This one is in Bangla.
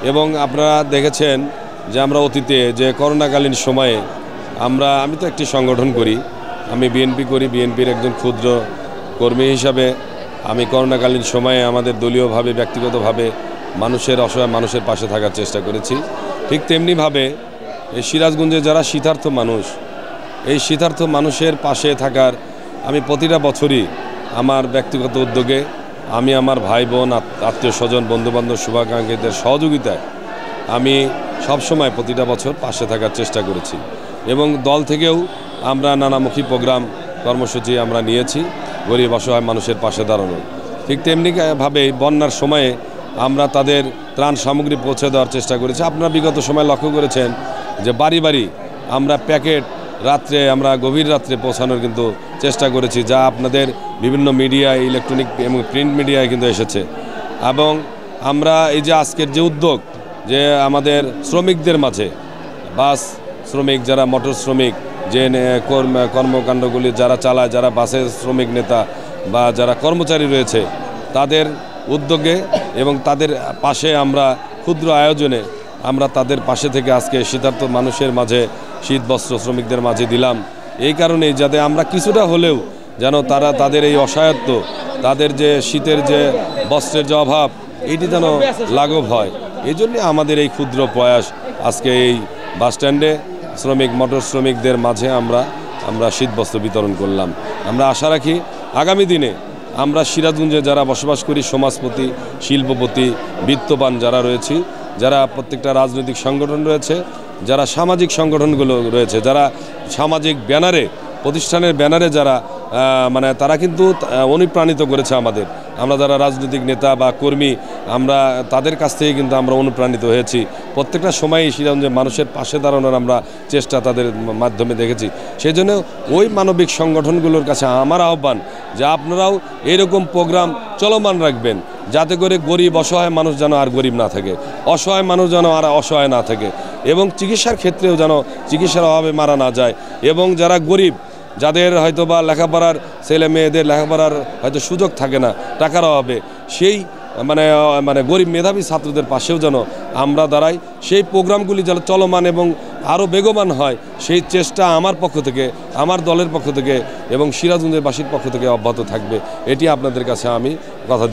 এবং আপনারা দেখেছেন যে আমরা অতীতে যে করোনাকালীন সময়ে আমি তো একটি সংগঠন করি, আমি বিএনপি করি, বিএনপির একজন ক্ষুদ্র কর্মী হিসাবে আমি করোনাকালীন সময়ে আমাদের দলীয়ভাবে ব্যক্তিগতভাবে অসহায় মানুষের পাশে থাকার চেষ্টা করেছি। ঠিক তেমনিভাবে এই সিরাজগঞ্জে যারা শীতার্থ মানুষ, এই শীতার্থ মানুষের পাশে থাকার আমি প্রতিটা বছরই আমার ব্যক্তিগত উদ্যোগে আমি আমার ভাই বোন আত্মীয় স্বজন বন্ধুবান্ধব শুভাকাঙ্ক্ষীদের সহযোগিতায় আমি সবসময় প্রতিটা বছর পাশে থাকার চেষ্টা করেছি এবং দল থেকেও আমরা নানামুখী প্রোগ্রাম কর্মসূচি আমরা নিয়েছি গরিব অসহায় মানুষের পাশে দাঁড়ানো। ঠিক তেমনিভাবে বন্যার সময়ে আমরা তাদের ত্রাণ সামগ্রী পৌঁছে দেওয়ার চেষ্টা করেছি। আপনারা বিগত সময় লক্ষ্য করেছেন যে বাড়ি বাড়ি আমরা প্যাকেট আমরা গভীর রাত্রে পৌঁছানোর কিন্তু চেষ্টা করেছি, যা আপনাদের বিভিন্ন মিডিয়ায় ইলেকট্রনিক এবং প্রিন্ট মিডিয়ায় কিন্তু এসেছে। এবং আমরা এই যে আজকের যে উদ্যোগ যে আমাদের শ্রমিকদের মাঝে বাস শ্রমিক যারা মোটর শ্রমিক যে কর্মকাণ্ডগুলি যারা চালায়, যারা বাসের শ্রমিক নেতা বা যারা কর্মচারী রয়েছে তাদের উদ্যোগে এবং তাদের পাশে আমরা ক্ষুদ্র আয়োজনে আমরা তাদের পাশে থেকে আজকে শীতার্থ মানুষের মাঝে শীত বস্ত্র শ্রমিকদের মাঝে দিলাম। এই কারণেই যাতে আমরা কিছুটা হলেও যেন তাদের এই অসহায়ত্ব, তাদের যে শীতের যে বস্ত্রের যে অভাব, এটি যেন লাঘব হয়। এই জন্যে আমাদের এই ক্ষুদ্র প্রয়াস আজকে এই বাসস্ট্যান্ডে মোটর শ্রমিকদের মাঝে আমরা শীতবস্ত্র বিতরণ করলাম। আমরা আশা রাখি আগামী দিনে আমরা সিরাজগঞ্জে যারা বসবাস করি, সমাজপতি, শিল্পপতি, বিত্তবান যারা রয়েছি, যারা প্রত্যেকটা রাজনৈতিক সংগঠন রয়েছে, যারা সামাজিক সংগঠনগুলো রয়েছে, যারা সামাজিক ব্যানারে প্রতিষ্ঠানের ব্যানারে যারা তারা কিন্তু অনুপ্রাণিত করেছে আমরা যারা রাজনৈতিক নেতা বা কর্মী আমরা তাদের কাছ থেকে কিন্তু আমরা অনুপ্রাণিত হয়েছি। প্রত্যেকটা সময়ই সিরাজগঞ্জের মানুষের পাশে দাঁড়ানোর আমরা চেষ্টা তাদের মাধ্যমে দেখেছি। সেই জন্য ওই মানবিক সংগঠনগুলোর কাছে আমার আহ্বান যে আপনারাও এরকম প্রোগ্রাম চলমান রাখবেন, যাতে করে গরিব অসহায় মানুষ যেন আর গরিব না থাকে, অসহায় মানুষ যেন আর অসহায় না থাকে, এবং চিকিৎসার ক্ষেত্রেও যেন চিকিৎসার অভাবে মারা না যায়। এবং যারা গরিব, যাদের হয়তো বা লেখাপড়ার ছেলে মেয়েদের লেখাপড়ার হয়তো সুযোগ থাকে না টাকার অভাবে, সেই গরিব মেধাবী ছাত্রদের পাশেও যেন আমরা দাঁড়াই। সেই প্রোগ্রামগুলি যেন চলমান এবং আরও বেগবান হয়, সেই চেষ্টা আমার পক্ষ থেকে, আমার দলের পক্ষ থেকে এবং সিরাজগঞ্জের বাসীর পক্ষ থেকে অব্যাহত থাকবে। এটি আপনাদের কাছে আমি কথা দিচ্ছি।